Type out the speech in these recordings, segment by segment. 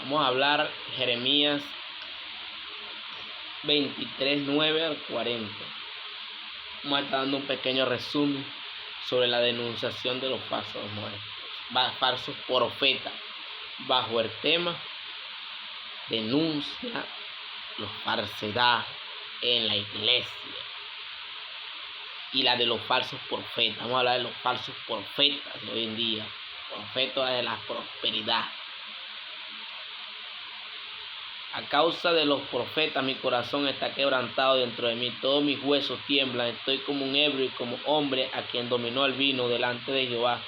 Vamos a hablar Jeremías 23, 9 al 40. Vamos a estar dando un pequeño resumen sobre la denunciación de los falsos maestros, falsos profetas, bajo el tema denuncia la falsedad en la iglesia y la de los falsos profetas. Vamos a hablar de los falsos profetas de hoy en día, profetas de la prosperidad. A causa de los profetas mi corazón está quebrantado dentro de mí, todos mis huesos tiemblan, estoy como un ebrio y como hombre a quien dominó el vino delante de Jehová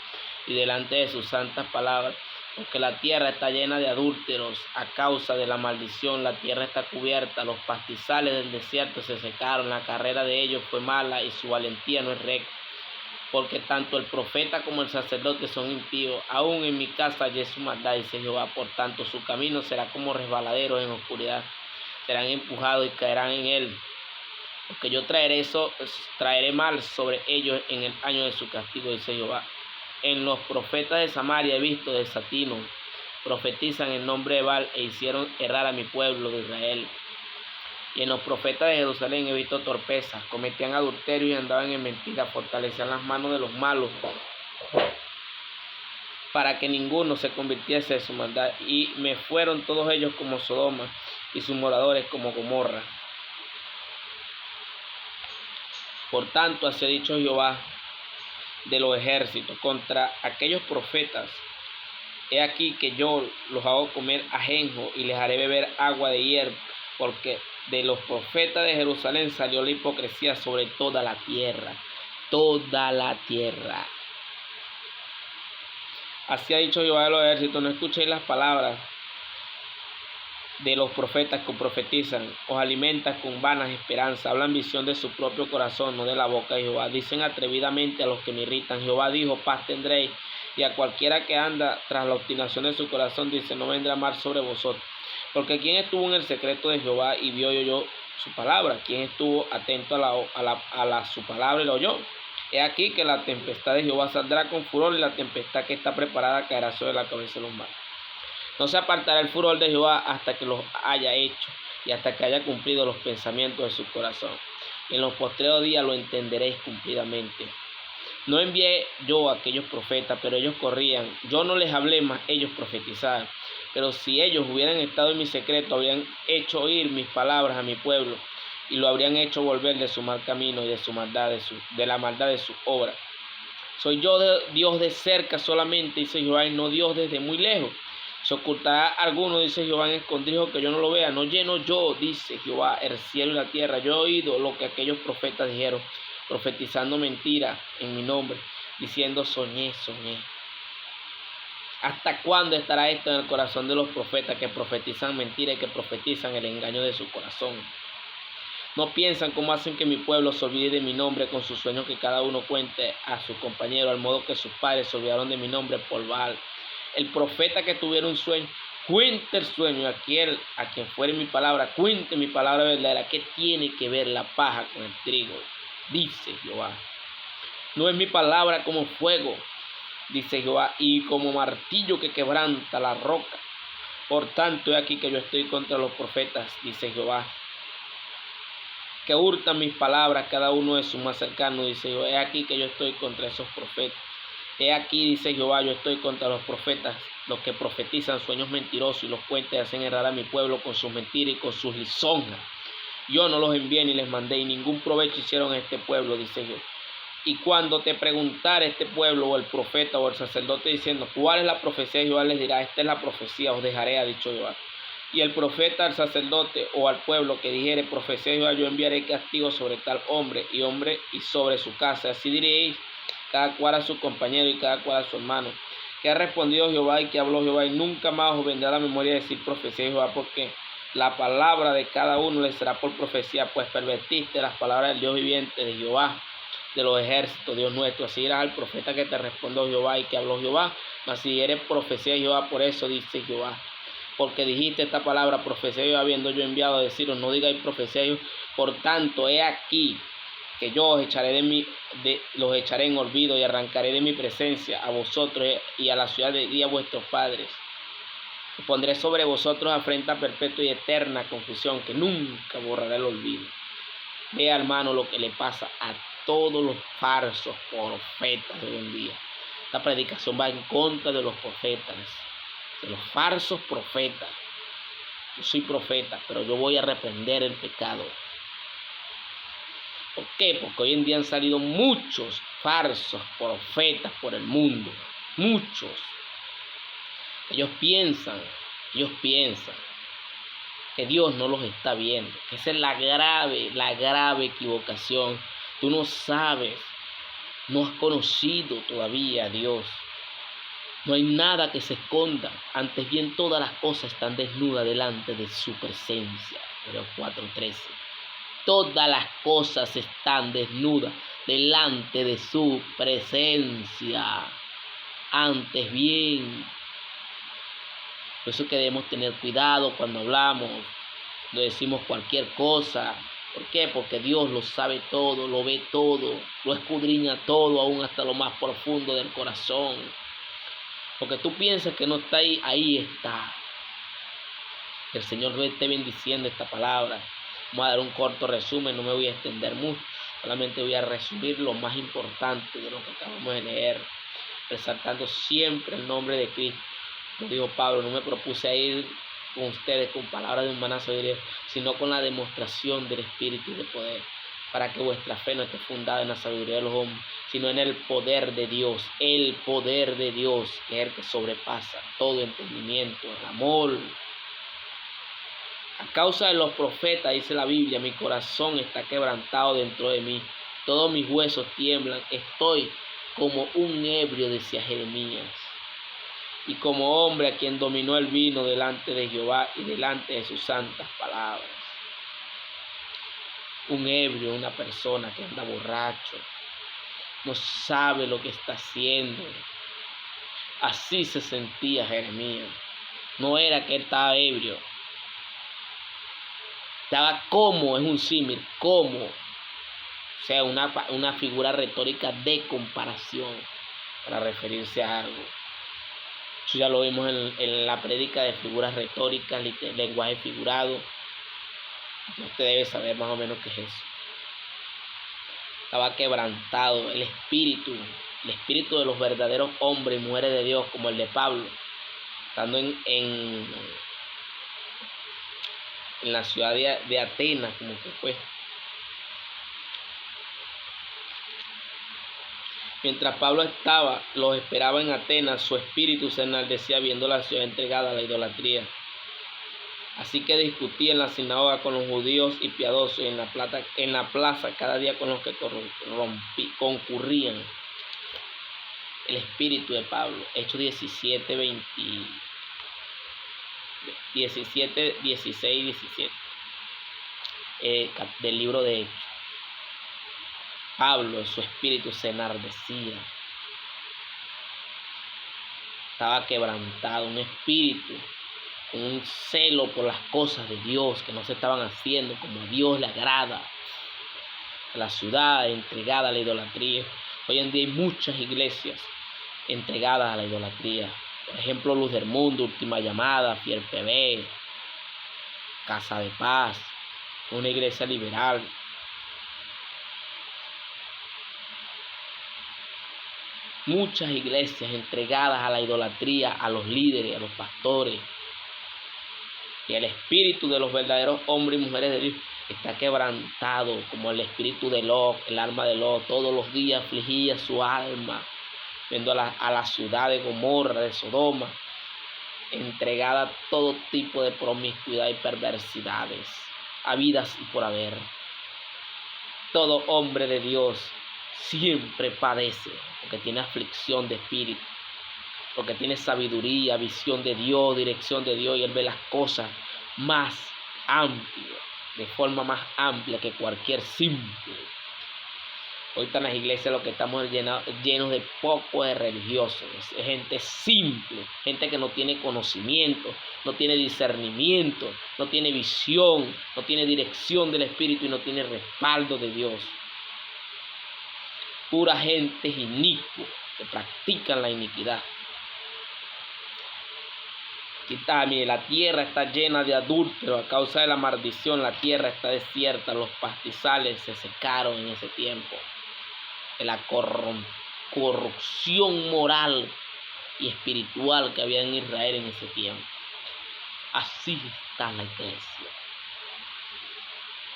y delante de sus santas palabras, porque la tierra está llena de adúlteros a causa de la maldición, la tierra está cubierta, los pastizales del desierto se secaron, la carrera de ellos fue mala y su valentía no es recta. Porque tanto el profeta como el sacerdote son impíos, aún en mi casa hallé su maldad, dice Jehová. Por tanto, su camino será como resbaladeros en oscuridad, serán empujados y caerán en él. Porque yo traeré mal sobre ellos en el año de su castigo, dice Jehová. En los profetas de Samaria he visto desatino, profetizan en nombre de Baal e hicieron errar a mi pueblo de Israel. Y en los profetas de Jerusalén he visto torpeza, cometían adulterio y andaban en mentira, fortalecían las manos de los malos para que ninguno se convirtiese de su maldad. Y me fueron todos ellos como Sodoma y sus moradores como Gomorra. Por tanto, así ha dicho Jehová de los ejércitos contra aquellos profetas: he aquí que yo los hago comer ajenjo y les haré beber agua de hierba, porque de los profetas de Jerusalén salió la hipocresía sobre toda la tierra. Toda la tierra. Así ha dicho Jehová de los ejércitos: no escuchéis las palabras de los profetas que profetizan, os alimentan con vanas esperanzas, hablan visión de su propio corazón, no de la boca de Jehová. Dicen atrevidamente a los que me irritan: Jehová dijo, paz tendréis. Y a cualquiera que anda tras la obstinación de su corazón dice, no vendrá mal sobre vosotros. Porque ¿quién estuvo en el secreto de Jehová y vio y oyó su palabra? ¿Quién estuvo atento a su palabra y la oyó? He aquí que la tempestad de Jehová saldrá con furor, y la tempestad que está preparada caerá sobre la cabeza de los malos. No se apartará el furor de Jehová hasta que los haya hecho y hasta que haya cumplido los pensamientos de su corazón. Y en los postreros días lo entenderéis cumplidamente. No envié yo a aquellos profetas, pero ellos corrían. Yo no les hablé, mas ellos profetizaban. Pero si ellos hubieran estado en mi secreto, habrían hecho oír mis palabras a mi pueblo, y lo habrían hecho volver de su mal camino y de su maldad, de la maldad de su obra. Soy yo Dios de cerca solamente, dice Jehová, y no Dios desde muy lejos. Se ocultará alguno, dice Jehová, en escondrijo que yo no lo vea. No lleno yo, dice Jehová, el cielo y la tierra. Yo he oído lo que aquellos profetas dijeron, profetizando mentira en mi nombre, diciendo soñé. ¿Hasta cuándo estará esto en el corazón de los profetas que profetizan mentira y que profetizan el engaño de su corazón? No piensan cómo hacen que mi pueblo se olvide de mi nombre con sus sueños, que cada uno cuente a su compañero, al modo que sus padres se olvidaron de mi nombre por Baal. El profeta que tuviera un sueño, cuente el sueño. Aquel a quien fuere mi palabra, cuente mi palabra verdadera. ¿Qué tiene que ver la paja con el trigo? Dice Jehová. No es mi palabra como fuego, dice Jehová, y como martillo que quebranta la roca. Por tanto, he aquí que yo estoy contra los profetas, dice Jehová, que hurtan mis palabras, cada uno de sus más cercanos, dice Jehová. He aquí que yo estoy contra esos profetas. He aquí, dice Jehová, yo estoy contra los profetas, los que profetizan sueños mentirosos y los cuentos hacen errar a mi pueblo con sus mentiras y con sus lisonjas. Yo no los envié ni les mandé, y ningún provecho hicieron a este pueblo, dice Jehová. Y cuando te preguntara este pueblo, o el profeta, o el sacerdote, diciendo, ¿cuál es la profecía de Jehová? Les dirá, esta es la profecía, os dejaré, ha dicho Jehová. Y el profeta, al sacerdote, o al pueblo que dijere, profecía de Jehová, yo enviaré castigo sobre tal hombre y sobre su casa. Así diréis, cada cual a su compañero y cada cual a su hermano. Que ha respondido Jehová y que habló Jehová, y nunca más os vendrá la memoria de decir profecía de Jehová, porque la palabra de cada uno le será por profecía, pues pervertiste las palabras del Dios viviente, de Jehová de los ejércitos, Dios nuestro. Así dirás al profeta que te respondió Jehová y que habló Jehová, mas si eres profecía de Jehová, por eso dice Jehová, porque dijiste esta palabra, profecía de Jehová, habiendo yo enviado a deciros, no digáis profecía de Jehová. Por tanto, he aquí que yo os echaré los echaré en olvido y arrancaré de mi presencia a vosotros y a la ciudad y a vuestros padres. Pondré sobre vosotros afrenta perpetua y eterna confusión que nunca borrará el olvido. Vea, hermano, lo que le pasa a todos los falsos profetas de hoy en día. Esta predicación va en contra de los profetas, de los falsos profetas. Yo soy profeta, pero yo voy a reprender el pecado. ¿Por qué? Porque hoy en día han salido muchos falsos profetas por el mundo. Muchos. Ellos piensan que Dios no los está viendo. Que esa es la grave equivocación. Tú no sabes, no has conocido todavía a Dios. No hay nada que se esconda. Antes bien, todas las cosas están desnudas delante de su presencia. Hebreos 4:13. Todas las cosas están desnudas delante de su presencia. Antes bien. Por eso que debemos tener cuidado cuando hablamos, cuando decimos cualquier cosa. ¿Por qué? Porque Dios lo sabe todo, lo ve todo, lo escudriña todo, aún hasta lo más profundo del corazón. Porque tú piensas que no está ahí, ahí está. Que el Señor esté bendiciendo esta palabra. Vamos a dar un corto resumen, no me voy a extender mucho. Solamente voy a resumir lo más importante de lo que acabamos de leer, resaltando siempre el nombre de Cristo. Como dijo Pablo, no me propuse a ir con ustedes con palabras de humana sabiduría, sino con la demostración del Espíritu y de poder, para que vuestra fe no esté fundada en la sabiduría de los hombres, sino en el poder de Dios, que es el que sobrepasa todo entendimiento, el amor. A causa de los profetas, dice la Biblia, mi corazón está quebrantado dentro de mí, todos mis huesos tiemblan, estoy como un ebrio, decía Jeremías. Y como hombre a quien dominó el vino delante de Jehová y delante de sus santas palabras. Un ebrio, una persona que anda borracho, no sabe lo que está haciendo. Así se sentía Jeremías. No era que él estaba ebrio. Estaba como, es un símil, como. O sea, una figura retórica de comparación para referirse a algo. Eso ya lo vimos en la prédica de figuras retóricas, lenguaje figurado. Usted debe saber más o menos qué es eso. Estaba quebrantado el espíritu de los verdaderos hombres y mujeres de Dios, como el de Pablo, estando en la ciudad de Atenas, como que fue. Mientras Pablo los esperaba en Atenas, su espíritu se enardecía viendo la ciudad entregada a la idolatría. Así que discutía en la sinagoga con los judíos y piadosos, y en la plaza cada día con los que concurrían. El espíritu de Pablo, Hechos 17, 16, 17, del libro de Hechos. Pablo, su espíritu se enardecía. Estaba quebrantado, un espíritu con un celo por las cosas de Dios que no se estaban haciendo como a Dios le agrada. La ciudad entregada a la idolatría. Hoy en día hay muchas iglesias entregadas a la idolatría. Por ejemplo, Luz del Mundo, Última Llamada, Fiel TV, Casa de Paz, una iglesia liberal. Muchas iglesias entregadas a la idolatría, a los líderes, a los pastores. Y el espíritu de los verdaderos hombres y mujeres de Dios está quebrantado, como el espíritu de Lot, el alma de Lot. Todos los días afligía su alma, viendo a la ciudad de Gomorra, de Sodoma, entregada a todo tipo de promiscuidad y perversidades, habidas y por haber. Todo hombre de Dios siempre padece, porque tiene aflicción de espíritu, porque tiene sabiduría, visión de Dios, dirección de Dios, y él ve las cosas más amplias, de forma más amplia que cualquier simple. Ahorita en las iglesias lo que estamos llenos de poco de religiosos, es gente simple, gente que no tiene conocimiento, no tiene discernimiento, no tiene visión, no tiene dirección del Espíritu y no tiene respaldo de Dios. Pura gente inicua que practican la iniquidad. Quítame, la tierra está llena de adúltero a causa de la maldición, la tierra está desierta, los pastizales se secaron en ese tiempo, de la corrupción moral y espiritual que había en Israel en ese tiempo. Así está la iglesia,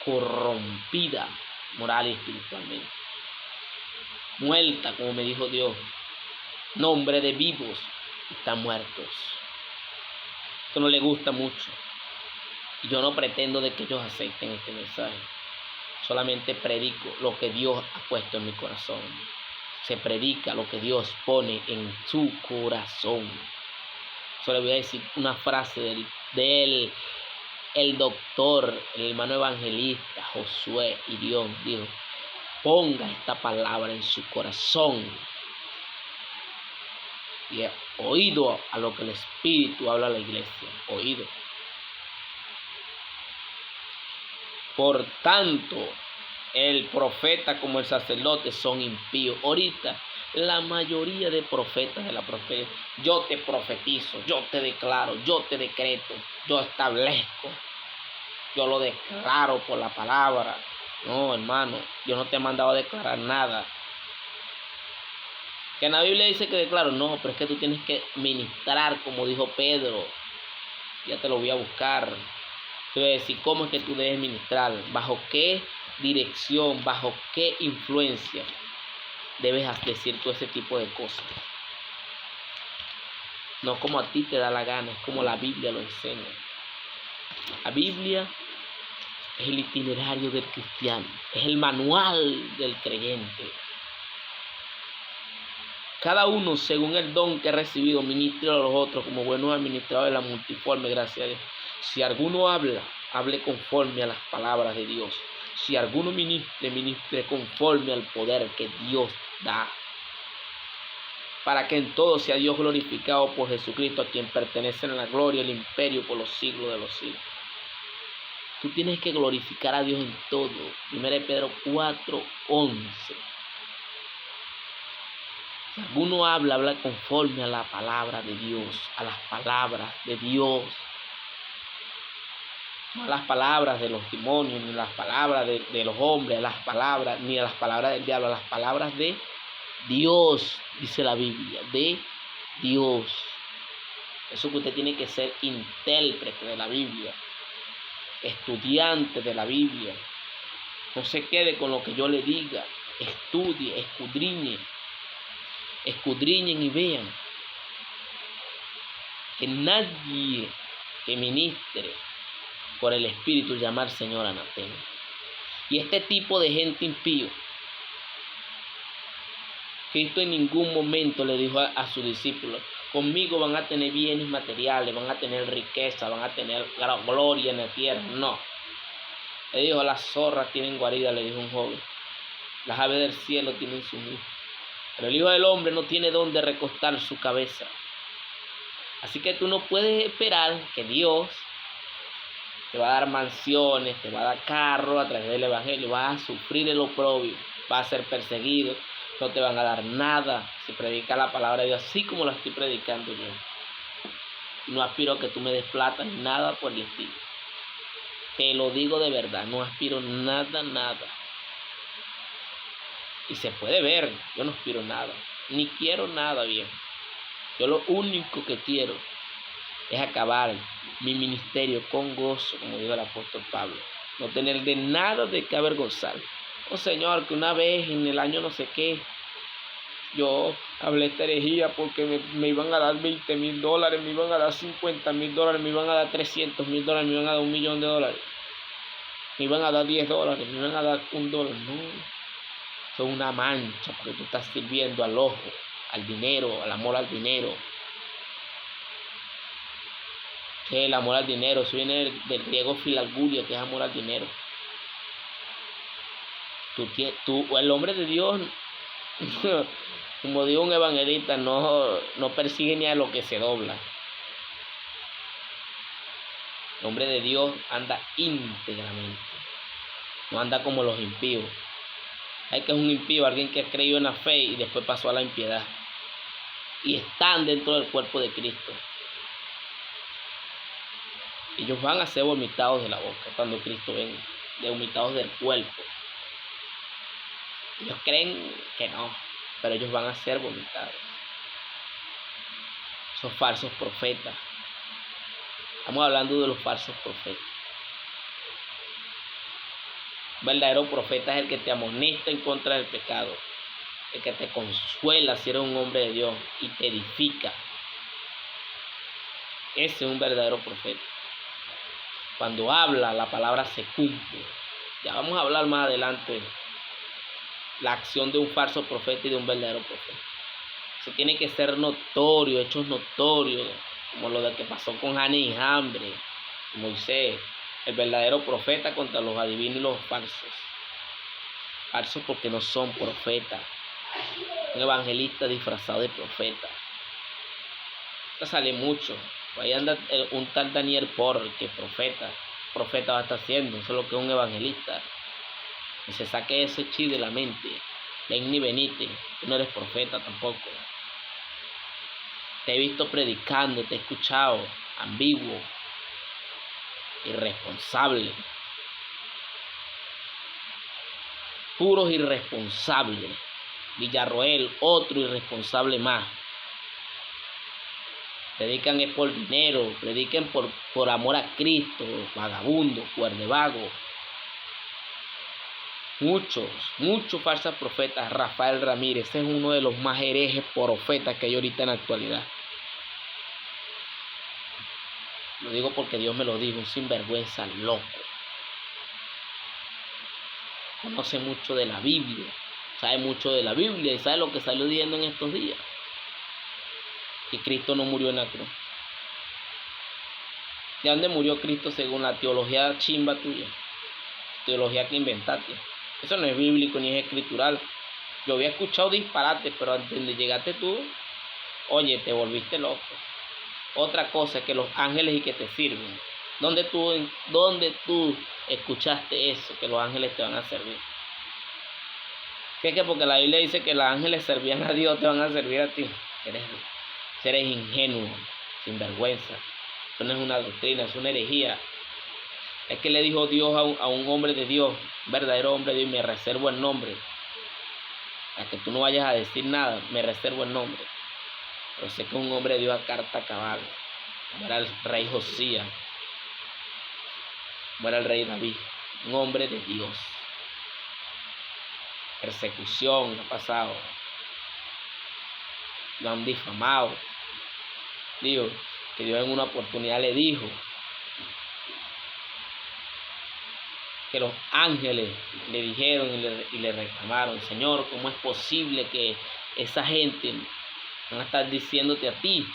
corrompida moral y espiritualmente, muerta, como me dijo Dios, nombre de vivos están muertos. Esto no le gusta mucho. Y yo no pretendo de que ellos acepten este mensaje. Solamente predico lo que Dios ha puesto en mi corazón. Se predica lo que Dios pone en su corazón. Solo le voy a decir una frase del el doctor, el hermano evangelista Josué Irión. Dijo: ponga esta palabra en su corazón. Y he oído a lo que el Espíritu habla a la iglesia. Oído. Por tanto, el profeta como el sacerdote son impíos. Ahorita, la mayoría de profetas de la profecía, yo te profetizo, yo te declaro, yo te decreto, yo establezco, yo lo declaro por la palabra. No, hermano, yo no te he mandado a declarar nada. Que en la Biblia dice que declaro, no, pero es que tú tienes que ministrar, como dijo Pedro. Ya te lo voy a buscar. Te voy a decir cómo es que tú debes ministrar, bajo qué dirección, bajo qué influencia debes decir todo ese tipo de cosas. No como a ti te da la gana, es como la Biblia lo enseña. La Biblia es el itinerario del cristiano, es el manual del creyente. Cada uno, según el don que ha recibido, ministra a los otros como buenos administradores de la multiforme gracia de Dios. Si alguno habla, hable conforme a las palabras de Dios. Si alguno ministre, ministre conforme al poder que Dios da. Para que en todo sea Dios glorificado por Jesucristo, a quien pertenecen la gloria y el imperio por los siglos de los siglos. Tú tienes que glorificar a Dios en todo. 1 Pedro 4:11. Si alguno habla, habla conforme a la palabra de Dios, a las palabras de Dios. No a las palabras de los demonios, ni a las palabras de los hombres, ni a las palabras del diablo, a las palabras de Dios, dice la Biblia, de Dios. Eso que usted tiene que ser intérprete de la Biblia, estudiante de la Biblia. No se quede con lo que yo le diga, estudie, escudriñen y vean que nadie que ministre por el Espíritu llamar Señor anatema. Y este tipo de gente impío, Cristo en ningún momento le dijo a sus discípulos: conmigo van a tener bienes materiales, van a tener riqueza, van a tener gloria en la tierra. No. Le dijo: las zorras tienen guarida, le dijo un joven. Las aves del cielo tienen su nido. Pero el Hijo del Hombre no tiene dónde recostar su cabeza. Así que tú no puedes esperar que Dios te va a dar mansiones, te va a dar carros a través del Evangelio. Vas a sufrir el oprobio, vas a ser perseguido, no te van a dar nada si predicas la palabra de Dios así como la estoy predicando yo. No aspiro a que tú me des plata ni nada por el estilo. Te lo digo de verdad, no aspiro nada. Y se puede ver, yo no aspiro nada, ni quiero nada, bien. Yo lo único que quiero es acabar mi ministerio con gozo, como dijo el apóstol Pablo. No tener de nada de qué avergonzar. Oh Señor, que una vez en el año no sé qué, yo hablé esta herejía porque me iban a dar $20,000, me iban a dar $50,000, me iban a dar $300,000, me iban a dar $1,000,000, me iban a dar $10, me iban a dar $1. No. Son una mancha porque tú estás sirviendo al ojo, al dinero, al amor al dinero. Que el amor al dinero, eso viene del griego filargulia, que es amor al dinero. El hombre de Dios, como dijo un evangelista, no persigue ni a lo que se dobla. El hombre de Dios anda íntegramente, no anda como los impíos. Hay que es un impío, alguien que ha creído en la fe y después pasó a la impiedad. Y están dentro del cuerpo de Cristo. Ellos van a ser vomitados de la boca cuando Cristo venga, vomitados del cuerpo. Ellos creen que no, pero ellos van a ser vomitados. Esos falsos profetas. Estamos hablando de los falsos profetas. Un verdadero profeta es el que te amonesta en contra del pecado, el que te consuela si eres un hombre de Dios y te edifica. Ese es un verdadero profeta. Cuando habla, la palabra se cumple. Ya vamos a hablar más adelante la acción de un falso profeta y de un verdadero profeta. Eso tiene que ser notorio, hechos notorios, como lo de que pasó con Jane y Jambre, Moisés, el verdadero profeta contra los adivinos y los falsos. Falsos porque no son profetas. Un evangelista disfrazado de profeta. Esto sale mucho. Ahí anda un tal Daniel Porr, que profeta va a estar haciendo. Eso es lo que es un evangelista. Y se saque ese chi de la mente. Ven ni venite, tú no eres profeta tampoco. Te he visto predicando, te he escuchado, ambiguo, irresponsable. Puros irresponsables. Villarroel, otro irresponsable más. Predican es por dinero, prediquen por amor a Cristo, vagabundo, cuerdevago. Muchos falsos profetas. Rafael Ramírez es uno de los más herejes profetas que hay ahorita en la actualidad. Lo digo porque Dios me lo dijo, un sinvergüenza loco. Conoce mucho de la Biblia, sabe mucho de la Biblia y sabe lo que salió diciendo en estos días. Que Cristo no murió en la cruz. ¿De dónde murió Cristo según la teología chimba tuya? Teología que inventaste. Eso no es bíblico ni es escritural. Yo había escuchado disparates, pero antes de llegaste tú, oye, te volviste loco. Otra cosa es que los ángeles y que te sirven. ¿Dónde tú escuchaste eso? Que los ángeles te van a servir. ¿Qué es que porque la Biblia dice que los ángeles servían a Dios, te van a servir a ti? Eres ingenuo, sinvergüenza. Eso no es una doctrina, es una herejía. Es que le dijo Dios a un hombre de Dios, un verdadero hombre de Dios, me reservo el nombre. A que tú no vayas a decir nada, me reservo el nombre. Pero sé que un hombre de Dios a carta cabal, como era el rey Josías, como era el rey David, un hombre de Dios. Persecución ha pasado. Lo han difamado. Digo, que Dios en una oportunidad le dijo que los ángeles le dijeron y le reclamaron, Señor, ¿cómo es posible que esa gente van a estar diciéndote a ti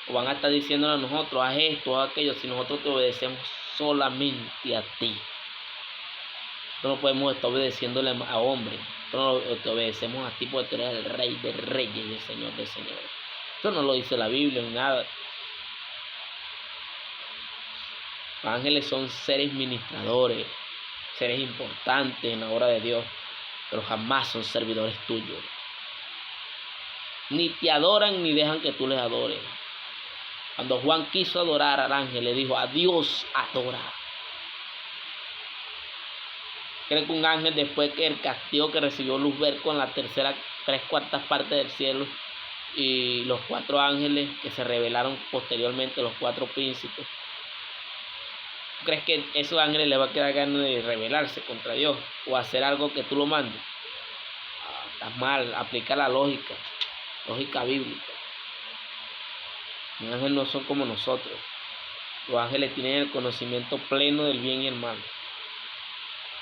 o van a estar diciéndole a nosotros, haz esto, haz aquello, si nosotros te obedecemos solamente a ti? Nosotros no podemos estar obedeciéndole a hombres, nosotros te obedecemos a ti porque tú eres el rey de reyes y el señor de señores. Eso no lo dice la Biblia ni nada. Los ángeles son seres ministradores, seres importantes en la obra de Dios, pero jamás son servidores tuyos. Ni te adoran ni dejan que tú les adores. Cuando Juan quiso adorar al ángel, le dijo, a Dios adora. ¿Cree que un ángel, después que el castigo que recibió Luzbel con la tercera, 3/4 partes del cielo, y los 4 ángeles que se revelaron posteriormente, los 4 príncipes, ¿crees que esos ángeles les va a quedar ganas de rebelarse contra Dios o hacer algo que tú lo mandes? Estás mal, aplica la lógica bíblica. Los ángeles no son como nosotros. Los ángeles tienen el conocimiento pleno del bien y el mal,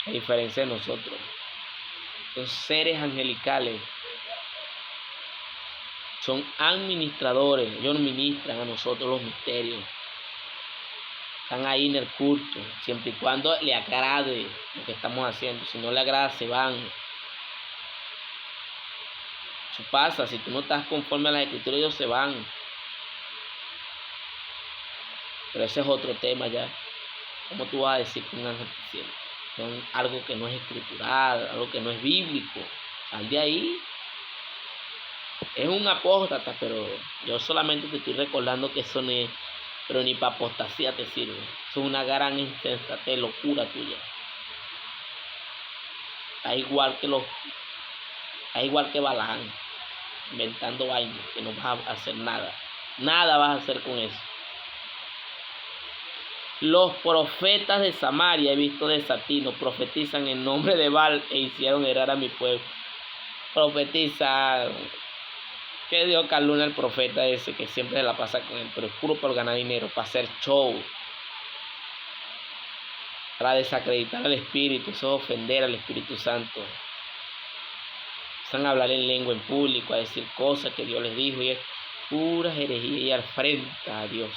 a diferencia de nosotros. Son seres angelicales, son administradores, ellos ministran a nosotros los misterios. Están ahí en el culto, siempre y cuando le agrade lo que estamos haciendo. Si no le agrada, se van. Eso pasa, si tú no estás conforme a las escrituras, ellos se van. Pero ese es otro tema ya. ¿Cómo tú vas a decir que un ángel te sirve? Son algo que no es escritural, algo que no es bíblico. Sal de ahí. Es un apóstata, pero yo solamente te estoy recordando que eso no es pero ni para apostasía te sirve. Eso es una gran insensatez, locura tuya. Es igual que Balaam, inventando vainas, que no vas a hacer nada. Nada vas a hacer con eso. Los profetas de Samaria, he visto desatinos, profetizan en nombre de Baal e hicieron errar a mi pueblo. Profetizan. ¿Qué dio calumnia al profeta ese que siempre se la pasa con él? Pero es puro por ganar dinero, para hacer show, para desacreditar al Espíritu, eso es ofender al Espíritu Santo. Empiezan a hablar en lengua en público, a decir cosas que Dios les dijo y es pura herejía y afrenta a Dios.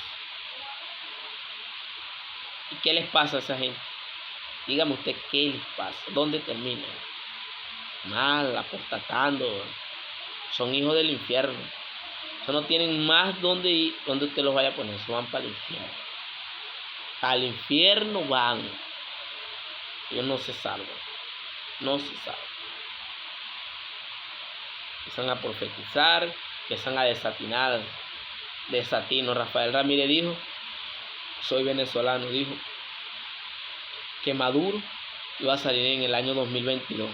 ¿Y qué les pasa a esa gente? Dígame usted qué les pasa, dónde terminan. Mal, apostatando. Son hijos del infierno. Eso no tienen más donde ir, donde usted los vaya a poner. Eso van para el infierno. Al infierno van. Ellos no se salvan. No se salvan. Empiezan a profetizar, empiezan a desatinar. Desatino. Rafael Ramírez dijo, soy venezolano, dijo que Maduro iba a salir en el año 2022.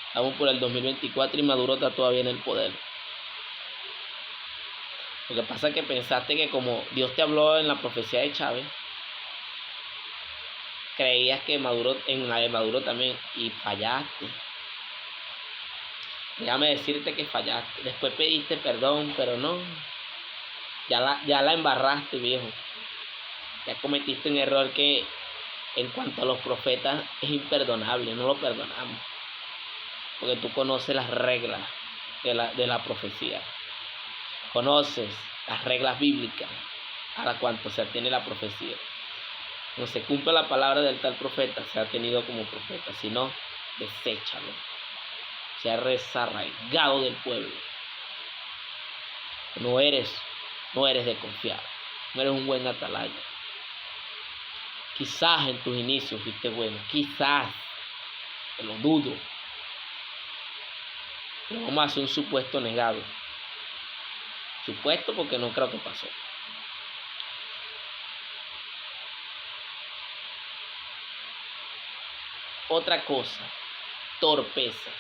Estamos por el 2024 y Maduro está todavía en el poder. Lo que pasa es que pensaste que como Dios te habló en la profecía de Chávez, creías que Maduro, en la de Maduro también, y fallaste. Déjame decirte que fallaste. Después pediste perdón, pero no. Ya la embarraste, viejo. Ya cometiste un error que en cuanto a los profetas es imperdonable, no lo perdonamos. Porque tú conoces las reglas de la profecía. Conoces las reglas bíblicas a la cuanto se atiene la profecía. No se cumple la palabra del tal profeta, se ha tenido como profeta. Si no, deséchalo. Se ha desarraigado del pueblo. No eres de confiar. No eres un buen atalaya. Quizás en tus inicios fuiste bueno. Quizás. Te lo dudo. Pero vamos a hacer un supuesto negado. Supuesto porque no creo que pasó. Otra cosa. Torpezas.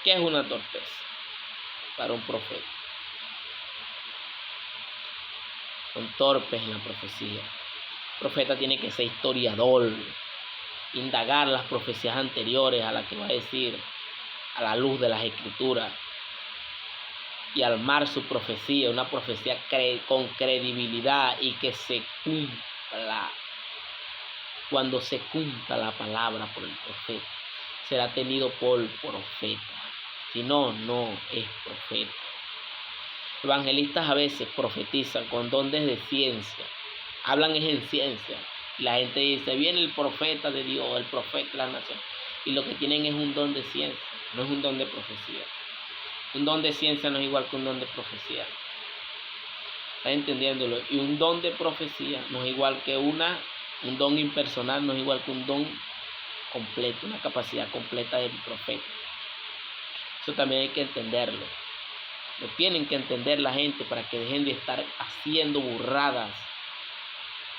¿Qué es una torpeza para un profeta? Son torpes en la profecía. El profeta tiene que ser historiador, indagar las profecías anteriores a las que va a decir a la luz de las escrituras y armar su profecía, una profecía con credibilidad y que se cumpla. Cuando se cumpla la palabra por el profeta, será tenido por profeta. Si no, no es profeta. Evangelistas a veces profetizan con dones de ciencia. Hablan es en ciencia. Y la gente dice, viene el profeta de Dios, el profeta de la nación. Y lo que tienen es un don de ciencia, no es un don de profecía. Un don de ciencia no es igual que un don de profecía. ¿Estás entendiéndolo? Y un don de profecía no es igual que un don impersonal, no es igual que un don completo, una capacidad completa del profeta. Eso también hay que entenderlo. Lo tienen que entender la gente para que dejen de estar haciendo burradas,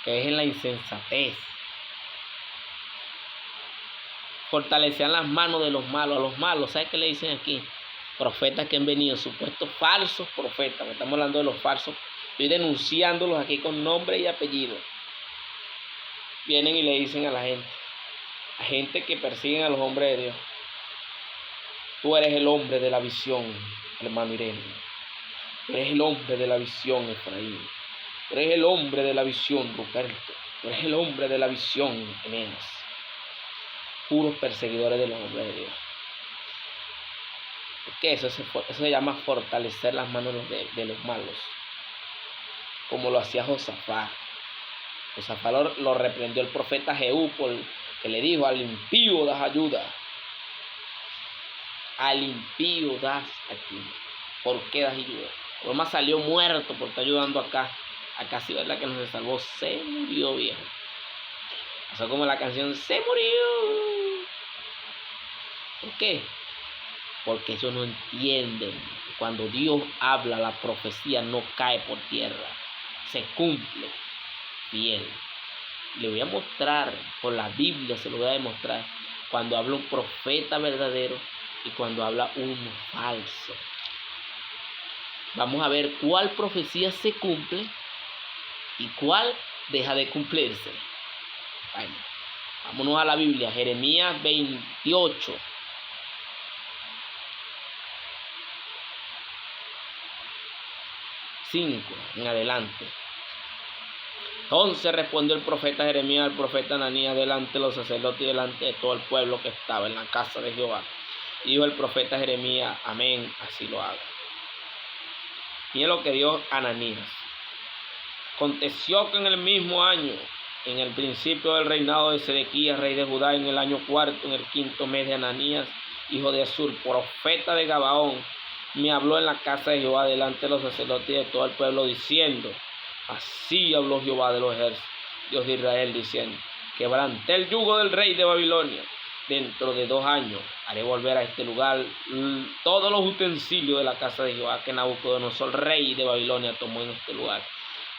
que dejen la insensatez. Fortalecer las manos de los malos. A los malos, ¿sabes qué le dicen aquí? Profetas que han venido, supuestos falsos profetas. Estamos hablando de los falsos. Estoy denunciándolos aquí con nombre y apellido. Vienen y le dicen a gente que persiguen a los hombres de Dios: tú eres el hombre de la visión, hermano Irene. Tú eres el hombre de la visión, Efraín. Tú eres el hombre de la visión, Ruperto. Tú eres el hombre de la visión, Eneas. Puros perseguidores de los hombres de Dios. ¿Por qué? Eso se llama fortalecer las manos de los malos. Como lo hacía Josafat. Josafat lo reprendió el profeta Jehú, que le dijo: al impío das ayuda. Al impío das ayuda. ¿Por qué das ayuda? Roma salió muerto por estar ayudando acá. Acá sí, ¿verdad? Que no se salvó. Se murió, viejo. Pasó como la canción: se murió. ¿Por qué? porque ellos no entienden. Cuando Dios habla, la profecía no cae por tierra, se cumple fiel. Le voy a mostrar, por la Biblia se lo voy a demostrar, cuando habla un profeta verdadero y cuando habla uno falso. Vamos a ver cuál profecía se cumple y cuál deja de cumplirse. Bueno, vámonos a la Biblia, Jeremías 28. 5 en adelante. Entonces respondió el profeta Jeremías al profeta Ananías delante de los sacerdotes y delante de todo el pueblo que estaba en la casa de Jehová. Y dijo el profeta Jeremías, amén, así lo haga. Mira lo que dio Ananías. Aconteció que en el mismo año, en el principio del reinado de Sedequías, rey de Judá, en el año cuarto, en el quinto mes de Ananías, hijo de Azur, profeta de Gabaón, me habló en la casa de Jehová delante de los sacerdotes y de todo el pueblo, diciendo, así habló Jehová de los ejércitos, Dios de Israel, diciendo, quebranté el yugo del rey de Babilonia. Dentro de 2 años haré volver a este lugar todos los utensilios de la casa de Jehová que Nabucodonosor, rey de Babilonia, tomó en este lugar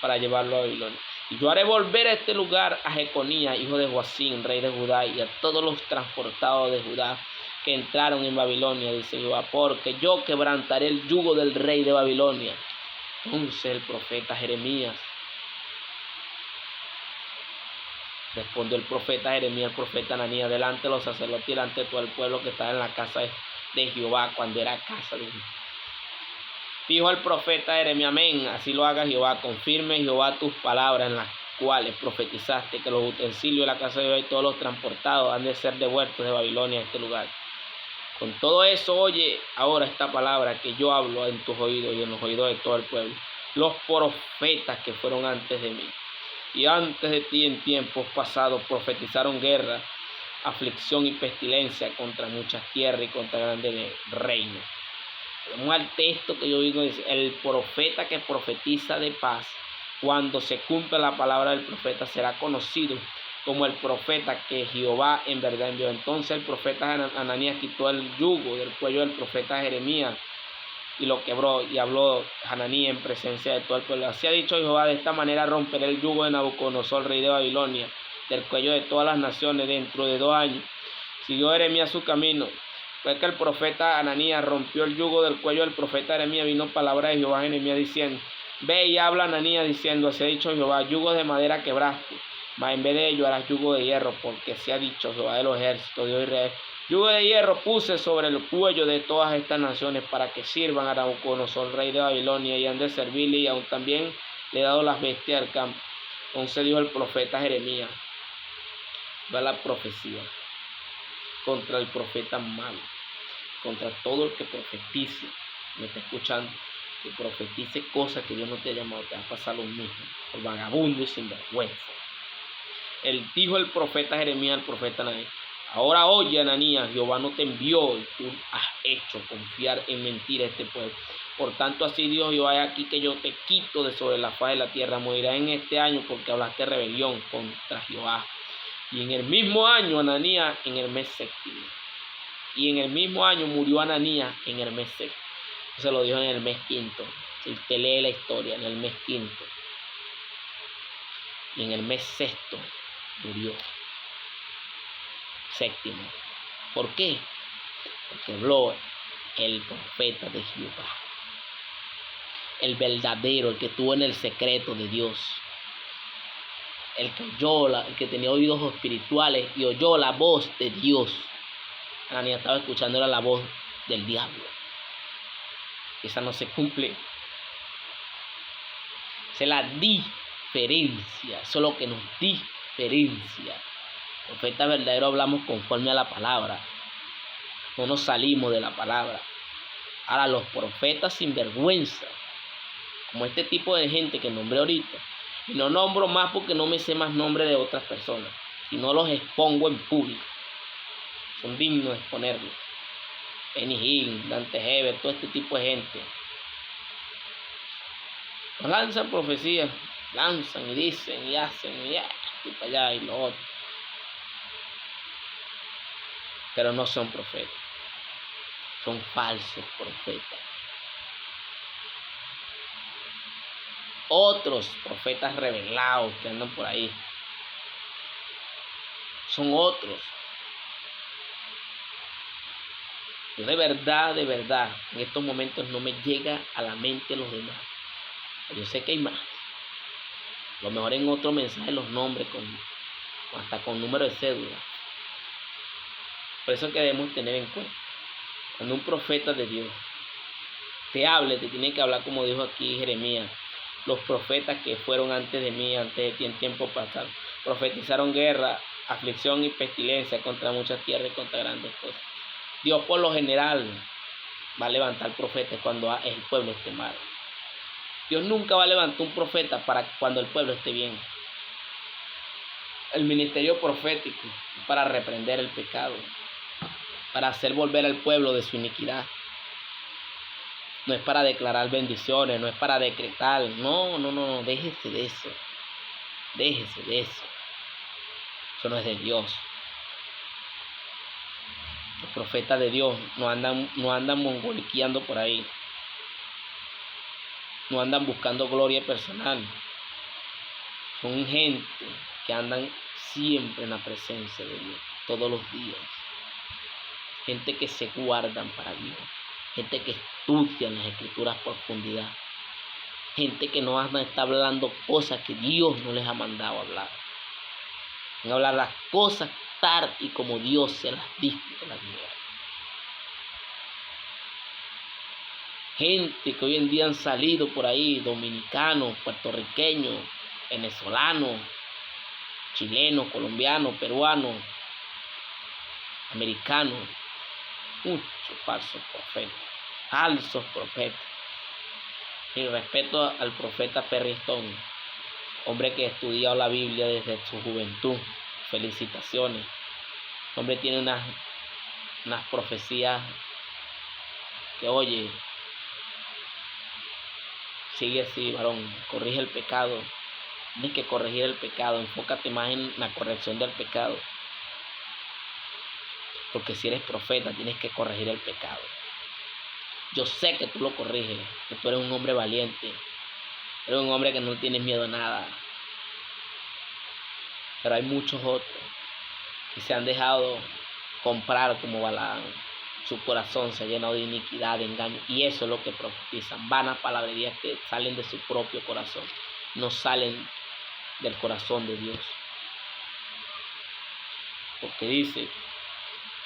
para llevarlo a Babilonia. Y yo haré volver a este lugar a Jeconías, hijo de Joacim, rey de Judá, y a todos los transportados de Judá que entraron en Babilonia, dice Jehová, porque yo quebrantaré el yugo del rey de Babilonia. Entonces el profeta Jeremías, respondió el profeta Jeremías, el profeta Ananías, delante de los sacerdotes y delante de todo el pueblo que estaba en la casa de Jehová, cuando era casa de Jehová. Dijo el profeta Jeremías, amén, así lo haga Jehová, confirme Jehová tus palabras en las cuales profetizaste que los utensilios de la casa de Jehová y todos los transportados han de ser devueltos de Babilonia a este lugar. Con todo eso, oye ahora esta palabra que yo hablo en tus oídos y en los oídos de todo el pueblo. Los profetas que fueron antes de mí y antes de ti en tiempos pasados profetizaron guerra, aflicción y pestilencia contra muchas tierras y contra grandes reinos. Vamos al texto que yo digo, dice, el profeta que profetiza de paz, cuando se cumple la palabra del profeta, será conocido como el profeta que Jehová en verdad envió. Entonces el profeta Ananías quitó el yugo del cuello del profeta Jeremías y lo quebró, y habló Ananías en presencia de todo el pueblo. Así ha dicho Jehová, de esta manera romperé el yugo de Nabucodonosor, rey de Babilonia, del cuello de todas las naciones dentro de 2 años. Siguió Jeremías su camino. Fue que el profeta Ananías rompió el yugo del cuello del profeta Jeremías, vino palabra de Jehová a Jeremías diciendo, ve y habla Ananías diciendo, así ha dicho Jehová, yugo de madera quebraste, mas en vez de ello harás yugo de hierro, porque se ha dicho Jehová de los ejércitos, Dios de Israel, yugo de hierro puse sobre el cuello de todas estas naciones para que sirvan a Nabucodonosor, rey de Babilonia, y han de servirle, y aún también le he dado las bestias del campo. Entonces dijo el profeta Jeremías, va la profecía contra el profeta malo, contra todo el que profetice, me está escuchando, que profetice cosas que Dios no te ha llamado, te va a pasar lo mismo, el vagabundo y sinvergüenza. Él dijo el profeta Jeremías al profeta Ananías, ahora oye Ananías, Jehová no te envió y tú has hecho confiar en mentira a este pueblo. Por tanto así Dios Jehová, he aquí que yo te quito de sobre la faz de la tierra, morirás en este año porque hablaste rebelión contra Jehová. Y en el mismo año Ananías, en el mes séptimo. Y en el mismo año murió Ananías en el mes séptimo. Se lo dijo en el mes quinto. Si usted lee la historia, en el mes quinto. Y en el mes sexto murió. Séptimo. ¿Por qué? Porque habló el profeta de Jehová. El verdadero, el que estuvo en el secreto de Dios. El que oyó, el que tenía oídos espirituales y oyó la voz de Dios. Ananías estaba escuchando la voz del diablo. Esa no se cumple. Esa es la diferencia. Eso es lo que nos diferencia. Profeta verdadero, hablamos conforme a la palabra. No nos salimos de la palabra. Ahora los profetas sin vergüenza, como este tipo de gente que nombré ahorita, y no nombro más porque no me sé más nombre de otras personas, y no los expongo en público. Son dignos de exponerlos. Benny Hinn, Dante Hebert, todo este tipo de gente. Nos lanzan profecías, lanzan y dicen y hacen y para allá y lo otro. Pero no son profetas. son falsos profetas. Otros profetas revelados que andan por ahí son otros. Yo de verdad, en estos momentos no me llega a la mente los demás. Yo sé que hay más. A lo mejor en otro mensaje los nombres hasta con número de cédula. Por eso que debemos tener en cuenta. Cuando un profeta de Dios te hable, te tiene que hablar como dijo aquí Jeremías. Los profetas que fueron antes de mí, antes de ti en tiempo pasado, profetizaron guerra, aflicción y pestilencia contra muchas tierras y contra grandes cosas. Dios por lo general va a levantar profetas cuando el pueblo esté mal. Dios nunca va a levantar un profeta para cuando el pueblo esté bien. El ministerio profético es para reprender el pecado, para hacer volver al pueblo de su iniquidad. No es para declarar bendiciones, no es para decretar. No, déjese de eso. Déjese de eso. Eso no es de Dios. Los profetas de Dios no andan mongoliqueando por ahí. No andan buscando gloria personal. Son gente que andan siempre en la presencia de Dios, todos los días. Gente que se guardan para Dios. Gente que estudia las escrituras a profundidad. Gente que no está hablando cosas que Dios no les ha mandado hablar. Van a hablar las cosas tal y como Dios se las dicta en la Biblia. Gente que hoy en día han salido por ahí, dominicanos, puertorriqueños, venezolanos, chilenos, colombianos, peruanos, americanos, muchos falsos profetas. Y respeto al profeta Perry Stone, hombre que ha estudiado la Biblia desde su juventud. Felicitaciones. El hombre tiene unas profecías que, oye, sigue así, varón, corrige el pecado. Tienes que corregir el pecado, enfócate más en la corrección del pecado. Porque si eres profeta, tienes que corregir el pecado. Yo sé que tú lo corriges, que tú eres un hombre valiente. Eres un hombre que no tienes miedo a nada. Pero hay muchos otros que se han dejado comprar como Balaam. Su corazón se ha llenado de iniquidad, de engaño. Y eso es lo que profetizan. Vanas palabrerías que salen de su propio corazón. No salen del corazón de Dios. Porque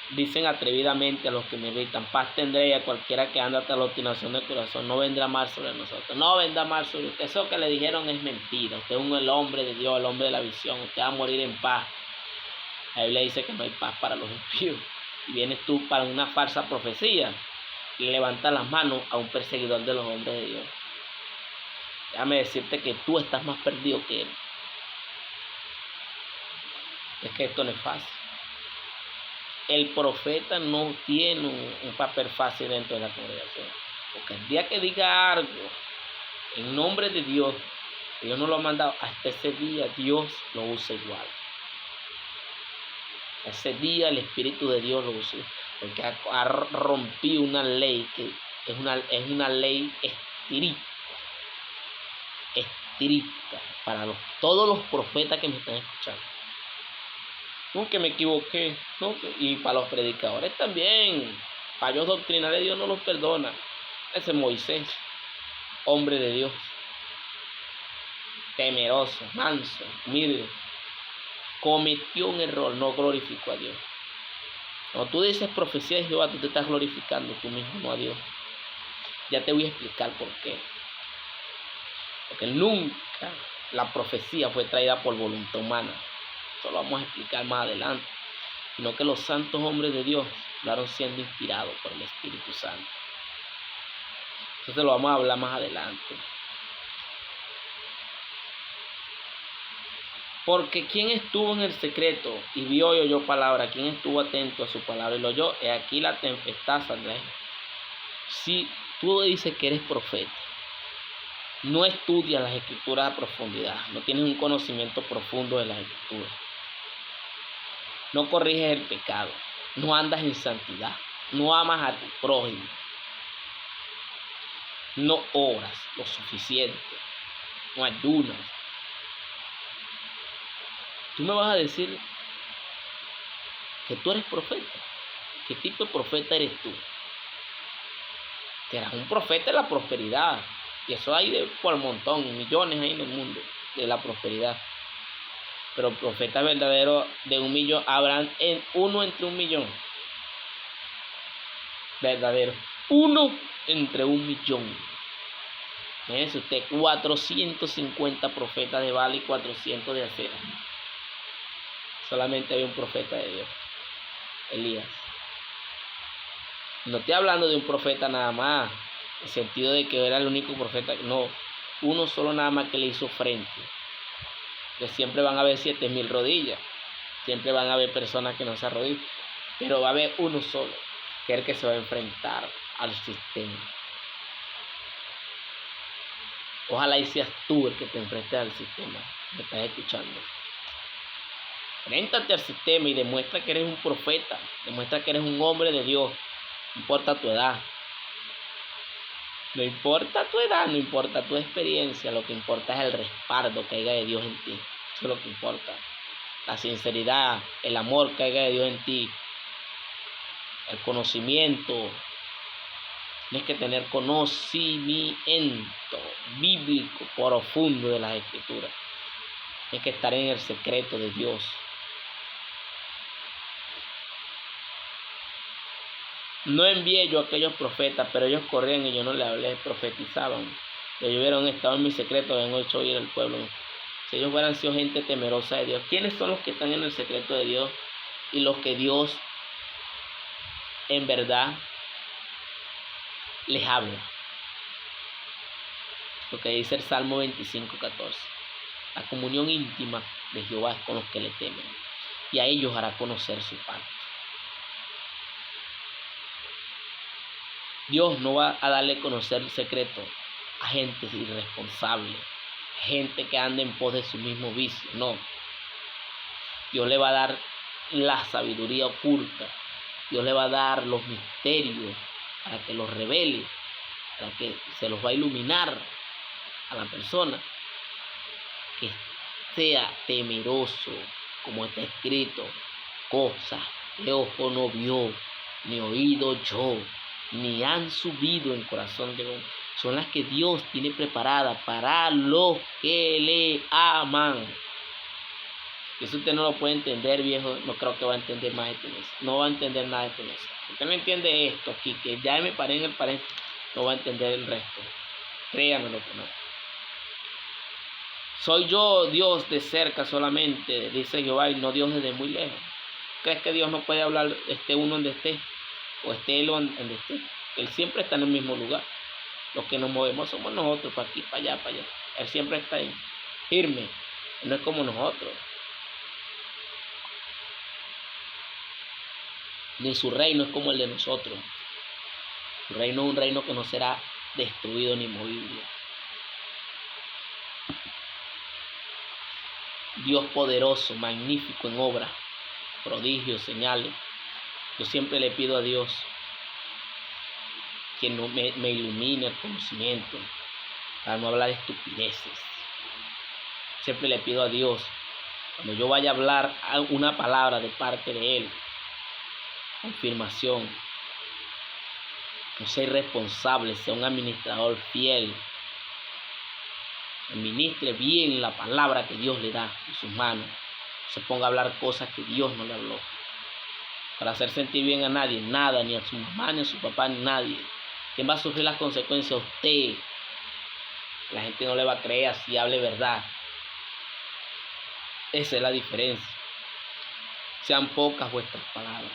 dicen atrevidamente a los que me irritan: paz tendré, y a cualquiera que anda hasta la obstinación del corazón. No vendrá mal sobre nosotros. No vendrá mal sobre usted. Eso que le dijeron es mentira. Usted es el hombre de Dios, el hombre de la visión. Usted va a morir en paz. La Biblia dice que no hay paz para los impíos. Y vienes tú para una falsa profecía y levantas las manos a un perseguidor de los hombres de Dios. Déjame decirte que tú estás más perdido que él. Es que esto no es fácil. El profeta no tiene un papel fácil dentro de la congregación. Porque el día que diga algo en nombre de Dios, Dios no lo ha mandado, hasta ese día Dios lo usa igual. Ese día el Espíritu de Dios lo usa, porque ha rompido una ley que es una ley estricta para todos los profetas que me están escuchando. No, que me equivoqué, no, y para los predicadores también. Fallos doctrinales Dios no los perdona. Ese Moisés, hombre de Dios, temeroso, manso, humilde, cometió un error, no glorificó a Dios. Cuando tú dices profecía de Jehová, tú te estás glorificando tú mismo, no a Dios. Ya te voy a explicar por qué. Porque nunca la profecía fue traída por voluntad humana. Eso lo vamos a explicar más adelante. Sino que los santos hombres de Dios hablaron siendo inspirados por el Espíritu Santo. Entonces lo vamos a hablar más adelante. Porque quien estuvo en el secreto y vio y oyó palabra, quien estuvo atento a su palabra y lo oyó, he aquí la tempestad saldrá. Si tú dices que eres profeta, no estudias las escrituras a profundidad, no tienes un conocimiento profundo de las escrituras, no corriges el pecado, no andas en santidad, no amas a tu prójimo, no oras lo suficiente, no ayunas, tú me vas a decir que tú eres profeta. ¿Qué tipo de profeta eres tú? Que eras un profeta de la prosperidad. Y eso hay por montón, millones hay en el mundo de la prosperidad. Pero profetas verdaderos de 1.000.000 habrán en uno entre 1.000.000. Verdadero. Uno entre 1.000.000. Fíjense usted, 450 profetas de Baal y 400 de Acera. Solamente había un profeta de Dios, Elías. No estoy hablando de un profeta nada más, en el sentido de que era el único profeta. No, uno solo nada más que le hizo frente. Que siempre van a haber 7.000 rodillas. Siempre van a haber personas que no se arrodillan. Pero va a haber uno solo, que es el que se va a enfrentar al sistema. Ojalá y seas tú el que te enfrentes al sistema. Me estás escuchando. Enfréntate al sistema y demuestra que eres un profeta. Demuestra que eres un hombre de Dios. No importa tu edad. No importa tu edad, no importa tu experiencia. Lo que importa es el respaldo que haya de Dios en ti. Eso es lo que importa. La sinceridad, el amor que haya de Dios en ti. El conocimiento. Tienes que tener conocimiento bíblico profundo de las Escrituras. Tienes que estar en el secreto de Dios. No envié yo a aquellos profetas, pero ellos corrían y yo no les hablé, profetizaban. Ellos hubieran estado en mi secreto, habían hecho oír al pueblo. Si ellos hubieran sido gente temerosa de Dios. ¿Quiénes son los que están en el secreto de Dios y los que Dios en verdad les habla? Lo que dice el Salmo 25:14. La comunión íntima de Jehová es con los que le temen, y a ellos hará conocer su pacto. Dios no va a darle a conocer el secreto a gente irresponsable, gente que anda en pos de su mismo vicio. No. Dios le va a dar la sabiduría oculta. Dios le va a dar los misterios para que los revele, para que se los va a iluminar a la persona. Que sea temeroso, como está escrito, cosas que ojo no vio, ni oído yo, ni han subido en corazón de hombre. Son las que Dios tiene preparadas para los que le aman. Eso usted no lo puede entender, viejo. No creo que va a entender más de eso. No va a entender nada de eso. Usted no entiende esto aquí, que ya me paré en el paréntesis, no va a entender el resto. Créanme lo que no. Soy yo Dios de cerca solamente, dice Jehová, y no Dios desde muy lejos. ¿Crees que Dios no puede hablar, esté uno donde esté? O esté él donde esté. Él siempre está en el mismo lugar. Los que nos movemos somos nosotros, para aquí, para allá, para allá. Él siempre está ahí, firme. Él no es como nosotros. Ni su reino es como el de nosotros. Su reino es un reino que no será destruido ni movible. Dios poderoso, magnífico en obra, prodigios, señales. Yo siempre le pido a Dios que no me ilumine el conocimiento para no hablar estupideces. Siempre le pido a Dios, cuando yo vaya a hablar una palabra de parte de Él, confirmación, no sea irresponsable, sea un administrador fiel, administre bien la palabra que Dios le da en sus manos, se ponga a hablar cosas que Dios no le habló, para hacer sentir bien a nadie, nada, ni a su mamá, ni a su papá, ni a nadie. ¿Quién va a sufrir las consecuencias? Usted. La gente no le va a creer así hable verdad. Esa es la diferencia. Sean pocas vuestras palabras,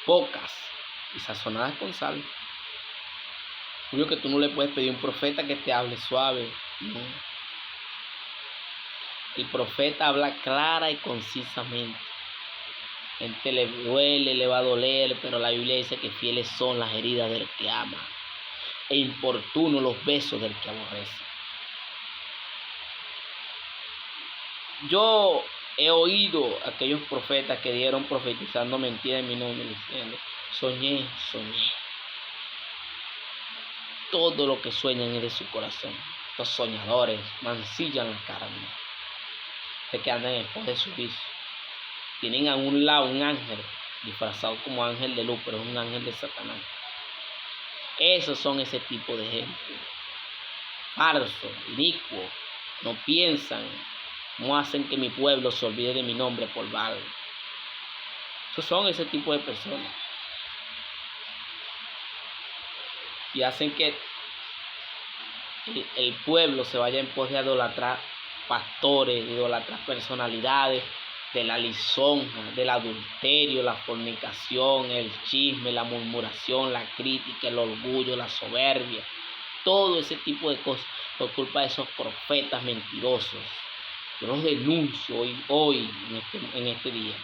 pocas y sazonadas con sal. Obvio que tú no le puedes pedir a un profeta que te hable suave, no. El profeta habla clara y concisamente. Gente le duele, le va a doler, pero la Biblia dice que fieles son las heridas del que ama e importunos los besos del que aborrece. Yo he oído a aquellos profetas que dieron profetizando mentiras en mi nombre, diciendo, Soñé. Todo lo que sueñan es de su corazón. Los soñadores mancillan la carne. Se quedan en el poder de su vicio. Tienen a un lado un ángel disfrazado como ángel de luz, pero es un ángel de Satanás. Esos son ese tipo de gente. Falso, inicuo. No piensan. No hacen que mi pueblo se olvide de mi nombre por Baal. Esos son ese tipo de personas. Y hacen que el pueblo se vaya en pos de idolatrar pastores, de idolatrar personalidades, de la lisonja, del adulterio, la fornicación, el chisme, la murmuración, la crítica, el orgullo, la soberbia. Todo ese tipo de cosas por culpa de esos profetas mentirosos. Yo los denuncio hoy en este día.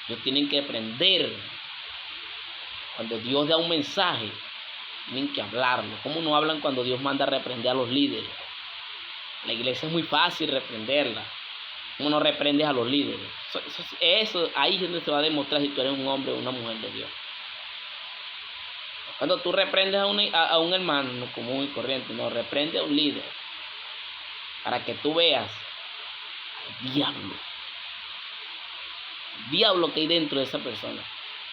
Ellos tienen que aprender. Cuando Dios da un mensaje, tienen que hablarlo. ¿Cómo no hablan cuando Dios manda a reprender a los líderes? La iglesia es muy fácil reprenderla. ¿Cómo no reprendes a los líderes? Eso ahí es donde se va a demostrar si tú eres un hombre o una mujer de Dios. Cuando tú reprendes a un hermano común y corriente, no, reprende a un líder. Para que tú veas al diablo que hay dentro de esa persona.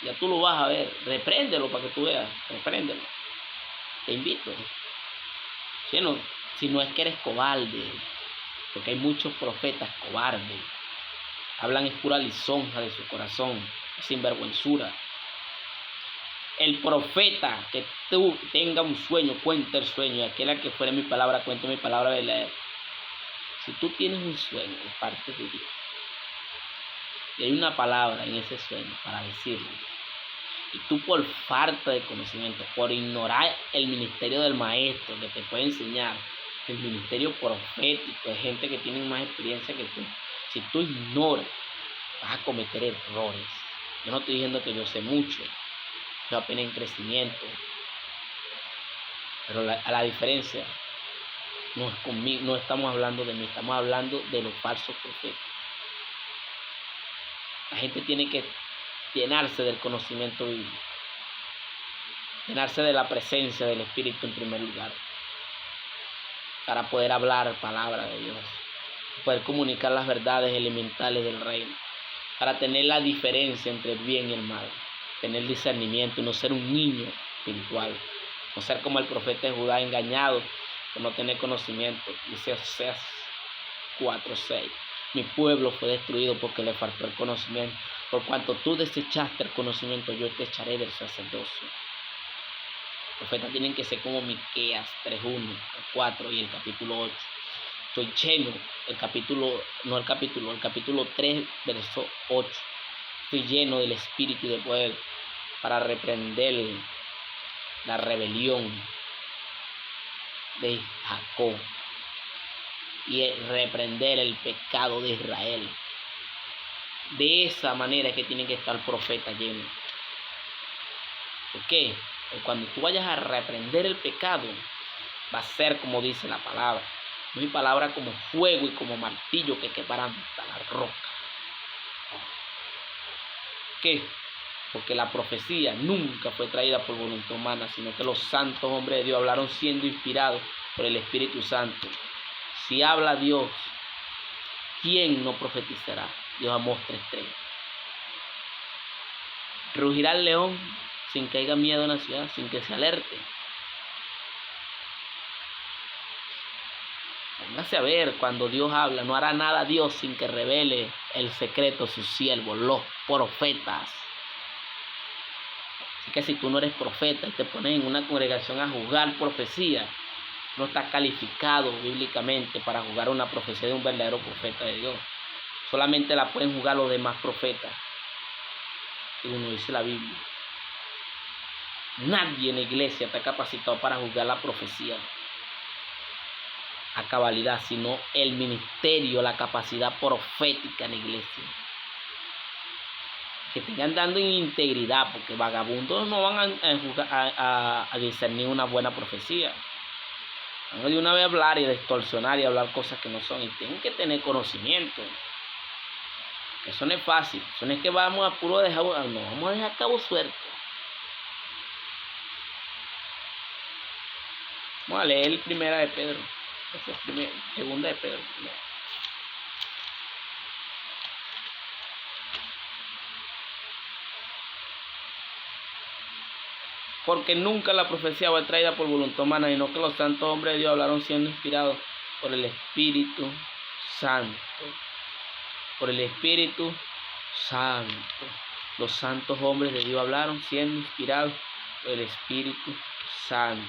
Ya tú lo vas a ver. Repréndelo para que tú veas. Repréndelo. Te invito. Si no es que eres cobarde. Porque hay muchos profetas cobardes. Hablan es pura lisonja de su corazón. Sinvergüenzura. El profeta que tú tenga un sueño, cuenta el sueño. Y aquel que fuera mi palabra, cuenta mi palabra de leer. Si tú tienes un sueño de parte de Dios. Y hay una palabra en ese sueño para decirlo. Y tú por falta de conocimiento, por ignorar el ministerio del maestro que te puede enseñar, el ministerio profético de gente que tiene más experiencia que tú, si tú ignoras, vas a cometer errores. Yo no estoy diciendo que yo sé mucho, yo apenas en crecimiento. Pero la diferencia no es conmigo, no estamos hablando de mí, estamos hablando de los falsos profetas. La gente tiene que llenarse del conocimiento bíblico, llenarse de la presencia del Espíritu en primer lugar, para poder hablar palabra de Dios, poder comunicar las verdades elementales del reino, para tener la diferencia entre el bien y el mal, tener discernimiento y no ser un niño espiritual, no ser como el profeta de Judá engañado por no tener conocimiento. Dice Oseas 4:6. Mi pueblo fue destruido porque le faltó el conocimiento. Por cuanto tú desechaste el conocimiento, yo te echaré del sacerdocio. Los profetas tienen que ser como Miqueas 3:1, 4 y el capítulo 8. Estoy lleno, el capítulo 3, verso 8. Estoy lleno del espíritu y de poder para reprender la rebelión de Jacob y reprender el pecado de Israel. De esa manera es que tiene que estar el profeta lleno. ¿Por qué? Porque cuando tú vayas a reprender el pecado, va a ser como dice la palabra. Mi palabra como fuego y como martillo que quebranta la roca. ¿Por qué? Porque la profecía nunca fue traída por voluntad humana, sino que los santos hombres de Dios hablaron siendo inspirados por el Espíritu Santo. Si habla Dios, ¿quién no profetizará? Dios Amós 3:3. Rugirá el león sin que haya miedo en la ciudad, sin que se alerte. Póngase a ver, cuando Dios habla, no hará nada Dios sin que revele el secreto a sus siervos, los profetas. Así que si tú no eres profeta y te pones en una congregación a juzgar profecía, no estás calificado bíblicamente para juzgar una profecía de un verdadero profeta de Dios. Solamente la pueden juzgar los demás profetas, según dice la Biblia. Nadie en la iglesia está capacitado para juzgar la profecía a cabalidad, sino el ministerio, la capacidad profética en la iglesia. Que tengan dando en integridad, porque vagabundos no van a discernir una buena profecía. Van de una vez hablar y distorsionar y hablar cosas que no son, y tienen que tener conocimiento. Eso no es fácil. Eso no es que vamos a puro dejar, no, vamos a dejar cabo suelto. Vamos a leer el primera de Pedro. Esa es segunda de Pedro. Porque nunca la profecía fue traída por voluntad humana, sino que los santos hombres de Dios hablaron siendo inspirados por el Espíritu Santo. Por el Espíritu Santo. Los santos hombres de Dios hablaron siendo inspirados por el Espíritu Santo.